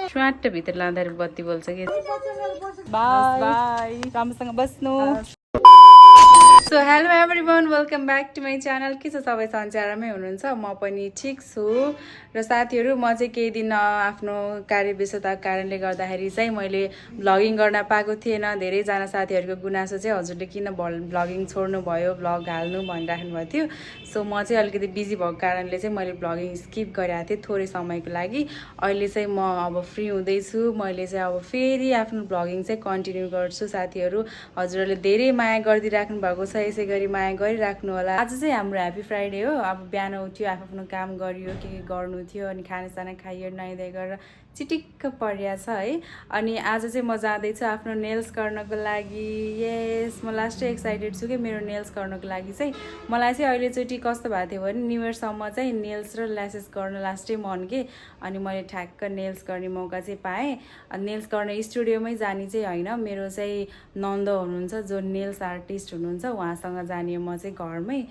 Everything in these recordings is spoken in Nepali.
स्वाट भित्र लाँदाखेरि बत्ती बोल्छ कि बाई बाई राम्रोसँग बस्नु सो hello everyone welcome back to my channel के छ सबै सन्चै आरामै हुनुहुन्छ म पनि ठिक छु र साथीहरू म चाहिँ केही दिन आफ्नो कार्य व्यस्तताको कारणले गर्दाखेरि चाहिँ मैले भ्लगिङ गर्न पाएको थिएन धेरैजना साथीहरूको गुनासो चाहिँ हजुरले किन भ्लगिङ छोड्नु भयो भ्लग हाल्नु भनिराख्नु भएको थियो सो म चाहिँ अलिकति बिजी भएको कारणले चाहिँ मैले भ्लगिङ स्किप गरिरहेको थिएँ थोरै समयको लागि अहिले चाहिँ म अब फ्री हुँदैछु मैले चाहिँ अब फेरि आफ्नो भ्लगिङ चाहिँ कन्टिन्यू गर्छु साथीहरू हजुरहरूले धेरै माया गरिदिइराख्नु भएको छ यसै गरी माया गरिराख्नु होला आज चाहिँ हाम्रो ह्याप्पी फ्राइडे हो अब बिहान उठ्यो आफ्नो काम गरियो के गर्नु थियो अनि खानासाना खाइयो नुहाइधुवाइ गरेर चिटिक्क परिया छ है अनि आज चाहिँ म जाँदैछु आफ्नो नेल्स गर्नको लागि यस म लास्टै एक्साइटेड छु कि मेरो नेल्स गर्नको लागि चाहिँ मलाई चाहिँ अहिलेचोटि कस्तो भएको थियो भने न्यु इयरसम्म चाहिँ नेल्स र ल्यासेस गर्न लास्टै मन के अनि मैले ठ्याक्क नेल्स गर्ने मौका चाहिँ पाएँ अनि नेल्स गर्ने स्टुडियोमै जाने चाहिँ होइन मेरो चाहिँ नन्द हुनुहुन्छ जो नेल्स आर्टिस्ट हुनुहुन्छ उहाँसँग जाने म चाहिँ घरमै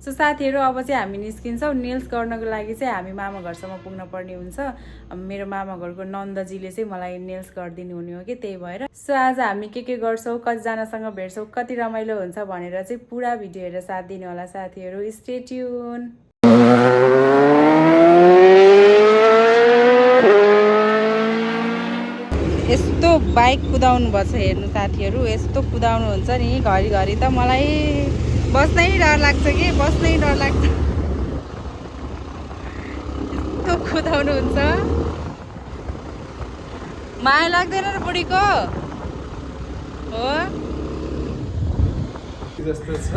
सो साथीहरू अब चाहिँ हामी निस्किन्छौँ नेल्स गर्नको लागि चाहिँ हामी मामा घरसम्म पुग्न पर्ने हुन्छ मेरो मामा घरको नन्दजीले चाहिँ मलाई नेल्स गरिदिनु हुने हो कि त्यही भएर सो आज हामी के गर्छौँ कतिजनासँग भेट्छौँ कति रमाइलो हुन्छ भनेर चाहिँ पुरा भिडियो हेरेर साथ दिनु होला साथीहरू स्टे ट्युन यस्तो बाइक कुदाउनु पर्छ हेर्नु साथीहरू यस्तो कुदाउनु हुन्छ नि घरिघरि त मलाई बस्नै डर लाग्छ कि बस्नै डर लाग्छ यस्तो कुदाउनु हुन्छ माया लाग्दैन र बुढीको हो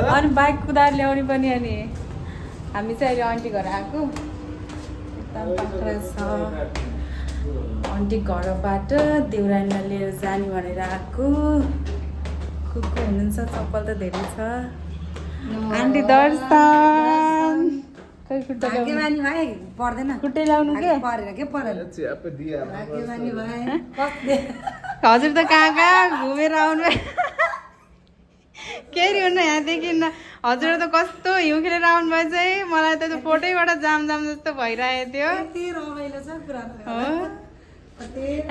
अनि बाइक कुदाएर ल्याउने पनि अनि हामी चाहिँ अहिले आन्टी घर आएको एकदम पाखा छ आन्टी घरबाट देउरानीलाई लिएर जाने भनेर आएको को हुनुहुन्छ चप्पल त धेरै छ आन्टी दर्शन खुट्टै लाउनु के हजुर त कहाँ कहाँ घुमेर आउनु के हुनु यहाँदेखि हजुर त कस्तो हिउँ खेलेर आउनु भयो चाहिँ मलाई त त्यो फोटैबाट जाम जस्तो भइरहेको थियो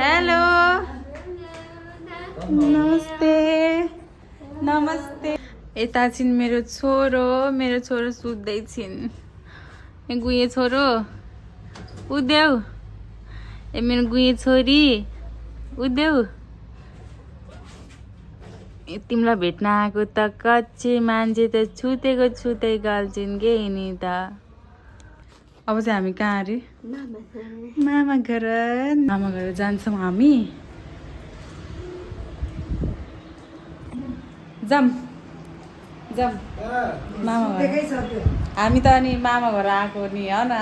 हेलो नमस्ते नमस्ते यता छिन् मेरो छोरो सुत्दै छिन् गुए छोरो उद्देऊ ए मेरो गुए छोरी उद्देऊ तिमीलाई भेट्न आएको त कच्चे मान्छे त छुतेको गाल्छिन् के नि त अब चाहिँ हामी कहाँ अरे मामा घर जान्छौँ हामी जाम मामा घर हामी त अनि मामा घर आएको नि हो न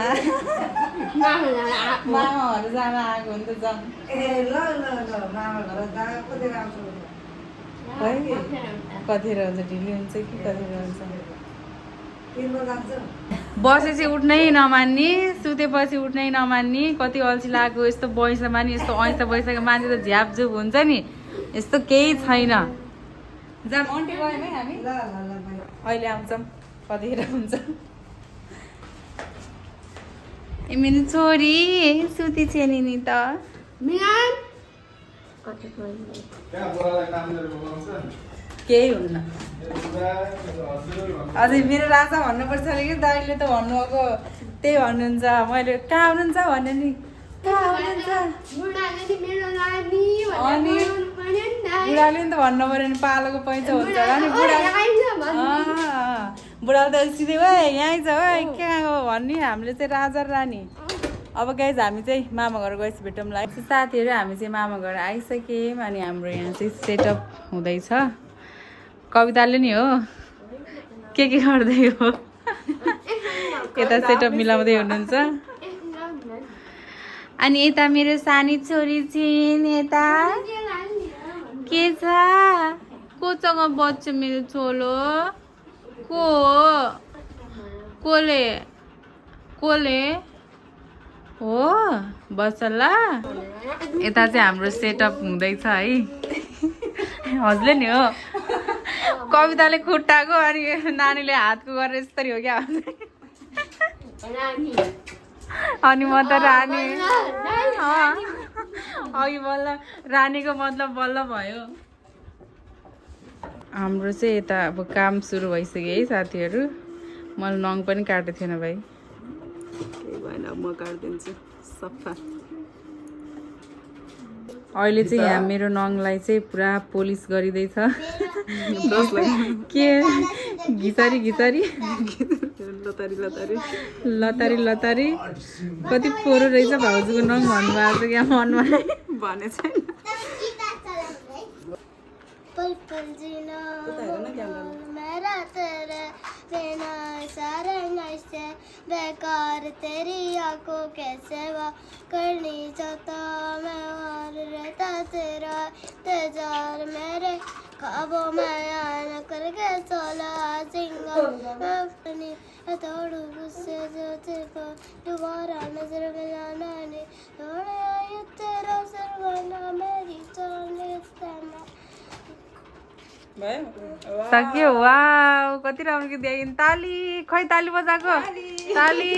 मामा घर जान आएको नि त जाम कतिखेर हुन्छ ढिली हुन्छ कि कतिखेर हुन्छ बसेपछि उठ्नै नमान्ने सुतेपछि उठ्नै नमान्ने कति अल्छी लाग्यो यस्तो बयसमा नि यस्तो ऐसा बयसको मान्छे त झ्यापझुप हुन्छ नि यस्तो केही छैन जाम आन्टी गयौँ है हामी अहिले आउँछौँ कतिखेर हुन्छ ए मेरो छोरी सुती छेनी नि त केही हुन्न अझै मेरो राजा भन्नुपर्छ अरे कि दाइले त भन्नुभएको त्यही भन्नुहुन्छ मैले कहाँ हुनुहुन्छ भने नि अनि बुढाले नि त भन्नु पऱ्यो नि पालोको पैसा हुन्छ होला नि बुढाले त सिधै ओ यहीँ छ ओ कहाँ हो भन्ने हामीले चाहिँ राजा रानी अब गाइज हामी चाहिँ मामा घर गएपछि भेटौँला साथीहरू हामी चाहिँ मामा घर आइसक्यौँ अनि हाम्रो यहाँ चाहिँ सेटअप हुँदैछ कविताले नि हो के गर्दै हो यता सेटअप मिलाउँदै हुनुहुन्छ अनि यता मेरो सानी छोरी छिन् यता के छ कोसँग बच्छ मेरो छोलो कोले हो बच्चला यता चाहिँ हाम्रो सेटअप हुँदैछ है हजुरले नि हो कविताले खुट्टाको अनि नानीले हातको गरेर यस्तरी हो क्या अनि म त रानी अघि बल्ल रानीको मतलब बल्ल भयो। हाम्रो चाहिँ यता अब काम सुरु भइसक्यो है साथीहरू। मैले नङ पनि काटेको थिएन भाइ। केही भएन, म काटिदिन्छु सफा। अहिले चाहिँ यहाँ मेरो नङलाई चाहिँ पुरा पोलिस गरिँदैछ। के घिचारी घिचारी लतारी लतारी कति फोहोरो रहेछ भाउजूको नङ भन्नुभएको छ क्या मनमा भने छैन। बेकार तेरी आंखों के सेवा करनी चाहता मैं और रहता तेरा इंतजार मेरे ख्वाबों में आना करके सोला सिंगल मैं अपनी थोड़ू गुस्से जो तेरे दोबारा नजर मिलाना नहीं थोड़े आयु तेरा सरवाना मेरी जान इस्तेमाल सक्यो। वाउ कति राम्रो गीत गाइन्। ताली खै ताली बजाएको ताली।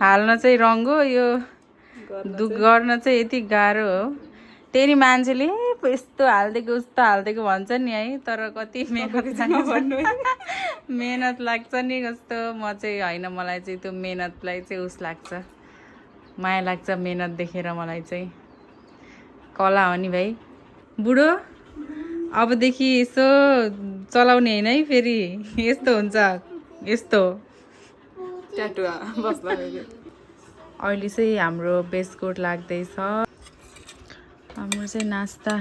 हाल्न चाहिँ रङ्गो यो गर्न चाहिँ यति गाह्रो हो। त्यही मान्छेले यस्तो हालिदिएको उस्तो हालिदिएको भन्छ नि है, तर कति मेहनत लाग्छ नि कस्तो। म चाहिँ होइन, मलाई चाहिँ त्यो मेहनतलाई चाहिँ उस लाग्छ, माया लाग्छ मेहनत देखेर। मलाई चाहिँ कला हो नि भाइ। बुढो अबदेखि यसो चलाउने होइन है, फेरि यस्तो हुन्छ यस्तो। अहिले चाहिँ हाम्रो बेसकोट लाग्दैछ। हाम्रो चाहिँ नास्ता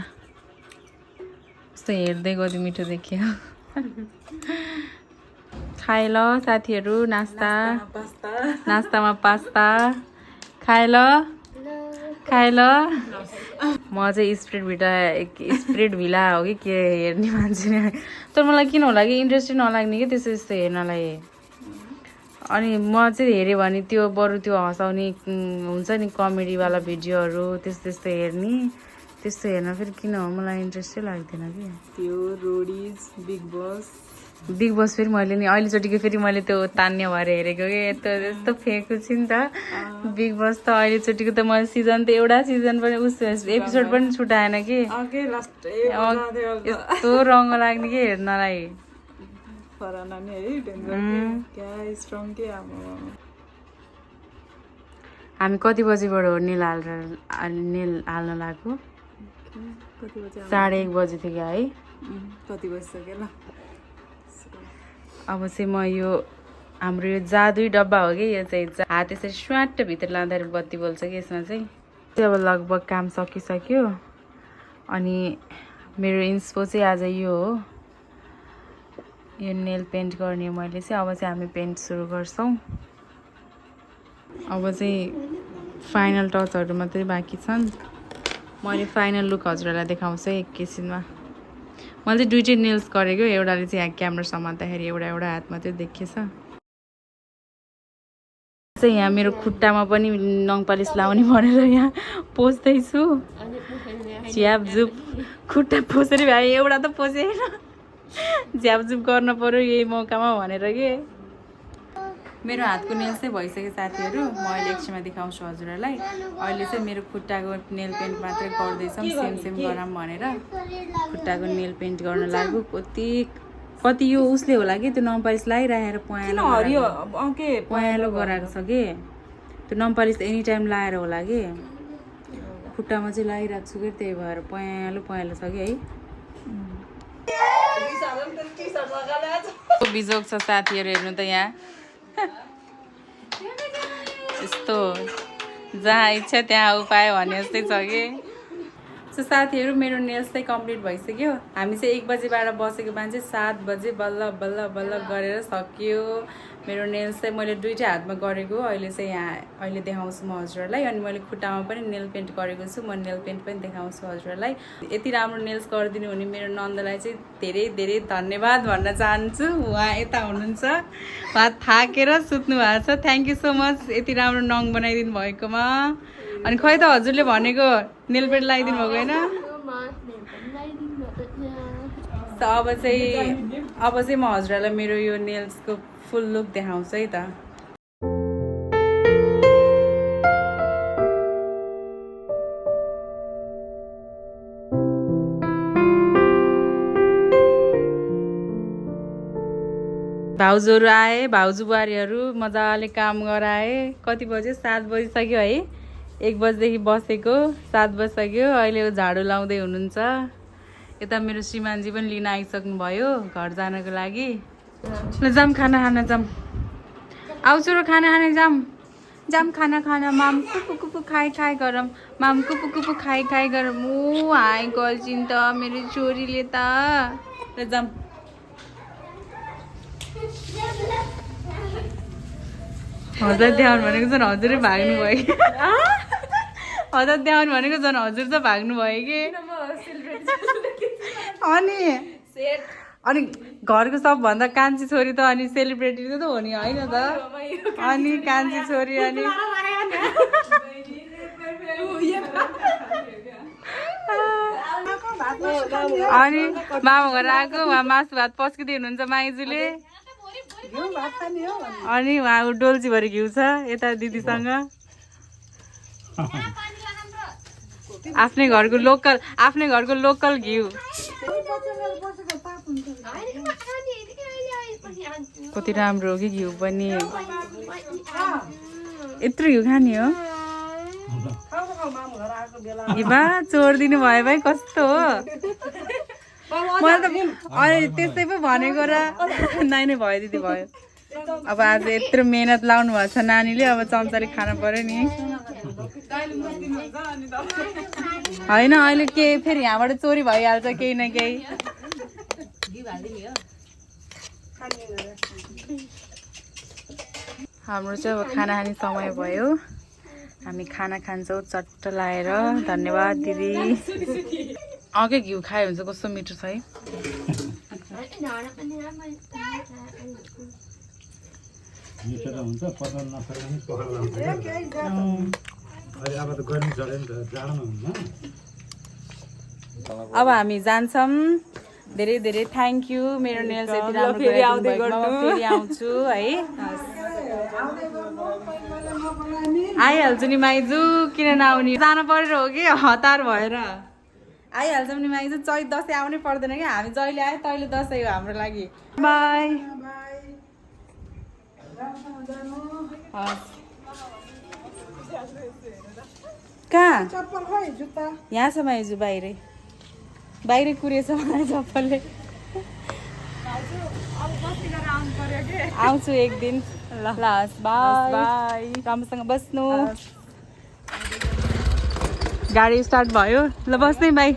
यस्तो हेर्दै गयो मिठो देखियो। खाए ल साथीहरू नास्ता। नास्तामा पास्ता खाए ल खाए ल। म चाहिँ स्प्रिट भिला हो कि के हेर्ने मान्छे नि, तर मलाई किन होला कि इन्ट्रेस्टै नलाग्ने कि त्यस्तो यस्तो हेर्नलाई। अनि म चाहिँ हेऱ्यो भने त्यो बरु त्यो हँसाउने हुन्छ नि कमेडीवाला भिडियोहरू त्यस्तो त्यस्तो हेर्ने। त्यस्तो हेर्न फेरि किन हो मलाई इन्ट्रेस्टै लाग्दैन कि। त्यो रोडिज बिग बस फेरि मैले नि अहिलेचोटिको फेरि मैले त्यो तान्य भएर हेरेको कि यस्तो यस्तो फेको छु नि त। बिग बस त अहिलेचोटिको त मैले सिजन त एउटा सिजन पनि एपिसोड पनि छुटाएन कि। यस्तो रङ्ग लाग्ने कि हेर्नलाई। हामी कति बजीबाट हो नेल हाल्न लाग्यो? 1:30 बजी थियो क्या है। कति बजिसक्यो ल। अब चाहिँ म यो हाम्रो यो जादुई डब्बा हो कि यो चाहिँ हात यसरी स्वाट भित्र लाँदाखेरि बत्ती बोल्छ कि यसमा चाहिँ। अब लगभग काम सकिसक्यो। अनि मेरो इन्सपो चाहिँ आज यो हो, यो नेल पेन्ट गर्ने मैले चाहिँ। अब चाहिँ हामी पेन्ट सुरु गर्छौँ। अब चाहिँ फाइनल टचहरू मात्रै बाँकी छन्। मैले फाइनल लुक हजुरहरूलाई देखाउँछु एकैछिनमा। मैले चाहिँ दुइटै नेल्स गरेको, एउटाले चाहिँ यहाँ क्यामेरा समात्दाखेरि एउटा हात मात्रै देखिएछ। चाहिँ यहाँ मेरो खुट्टामा पनि नङ पालिस लाउने भनेर यहाँ पोस्दैछु। झ्यापझुप खुट्टा पोसेर भए एउटा त पोसेन, झ्यापझुप गर्न पर्यो यही मौकामा भनेर के। मेरो हातको नेल्स चाहिँ भइसक्यो साथीहरू। म अहिले एकछिनमा देखाउँछु हजुरहरूलाई। अहिले चाहिँ मेरो खुट्टाको नेल पेन्ट मात्रै गर्दैछौँ, सेम गरौँ भनेर। खुट्टाको नेल पेन्ट गर्न लाग्यो। कति यो उसले होला कि त्यो नम्पालिस लगाइराखेर पयालो गराएको छ कि। त्यो नम्पालिस एनी टाइम लाएर होला कि। खुट्टामा चाहिँ लगाइरहेको छु कि, त्यही भएर पयालो छ कि है। बिजोग छ साथीहरू, हेर्नु त यहाँ यस्तो जहाँ इच्छा त्यहाँ उपाय भने जस्तै छ कि। सो साथीहरू मेरो नेल्स चाहिँ कम्प्लिट भइसक्यो। हामी चाहिँ 1 बजीबाट बसेको मान्छे 7 बजे बल्ल गरेर सक्यो। मेरो नेल्स चाहिँ मैले दुइटै हातमा गरेको। अहिले चाहिँ अहिले देखाउँछु म हजुरहरूलाई। अनि मैले खुट्टामा पनि नेल पेन्ट गरेको छु। म नेल पेन्ट पनि देखाउँछु हजुरहरूलाई। यति राम्रो नेल्स गरिदिनु हुने मेरो नन्दलाई चाहिँ धेरै धेरै धन्यवाद भन्न चाहन्छु। उहाँ यता हुनुहुन्छ, उहाँ थाकेर सुत्नु भएको छ। थ्याङ्क यू सो मच यति राम्रो नङ बनाइदिनु भएकोमा। अनि खै त हजुरले भनेको नेल पेन्ट लगाइदिनु भएको होइन? अब चाहिँ म हजुरहरूलाई मेरो यो नेल्सको फुल लुक देखाउँछु है त। भाउजूहरू आए, भाउजू बुहारीहरू मजाले काम गराए। कति बज्यो? 7 बजिसक्यो है। 1 बजीदेखि बसेको 7 बजिसक्यो। अहिले झाडु लाउँदै हुनुहुन्छ। यता मेरो श्रीमानजी पनि लिन आइसक्नु भयो घर जानको लागि। ल जाम खाना खान जाम। आउँछु र खाना खाने जाम। जाम खाना खाना। माम कुपु कुपु खाइ खाइ गरम। माम कुपु कुपु खाइ खाइ गरम। ओ हाई गल्छिन् त मेरो छोरीले त। ल जाम। हजुर देखाउनु भनेको झन् हजुरै भाग्नु भयो कि हजुर देखाउनु भनेको झन् हजुर चाहिँ भाग्नु भयो कि अनि घरको सबभन्दा कान्छी छोरी त अनि सेलिब्रेटी त हो नि होइन त। अनि कान्छी छोरी अनि अनि मामा घर आएको उहाँ मासु भात पस्किँदै हुनुहुन्छ माइजूले। अनि उहाँ डोल्चीभरि घिउ छ यता दिदीसँग। आफ्नै घरको लोकल घिउ। कति राम्रो हो कि घिउ पनि। यत्रो घिउ खाने हो? बा चोरिदिनु भयो भाइ कस्तो हो। मैले त अहिले त्यस्तै पो भनेको र। नाइ नै भयो दिदी भयो। अब आज यत्रो मेहनत लाउनु भएको छ नानीले अब चम्चाले खानु पर्यो नि होइन। अहिले के फेरि यहाँबाट चोरी भइहाल्छ केही न केही। हाम्रो चाहिँ अब खाना खाने समय भयो। हामी खाना खान्छौँ चट्ट लाएर। धन्यवाद दिदी। अघि घिउ खायो भने चाहिँ कस्तो मिठो छ है। अब हामी जान्छौँ। धेरै धेरै थ्याङ्क यू मेरो नेल्स यति राम्रो फेरि आउँछु है। आइहाल्छु नि माइजू किन नआउने। जानु परेर हो कि हतार भएर आइहाल्छौँ नि माइजू। चैत दसैँ आउनै पर्दैन क्या। हामी जहिले आयो तैले दसैँ हो हाम्रो लागि। बाई। कहाँ यहाँ छ माइजू बाहिरै कुरेछ मलाई चप्पलले। आउँछु एक दिन। ल बाई। राम्रोसँग बस्नु। गाडी स्टार्ट भयो। ल बस्नै बाई।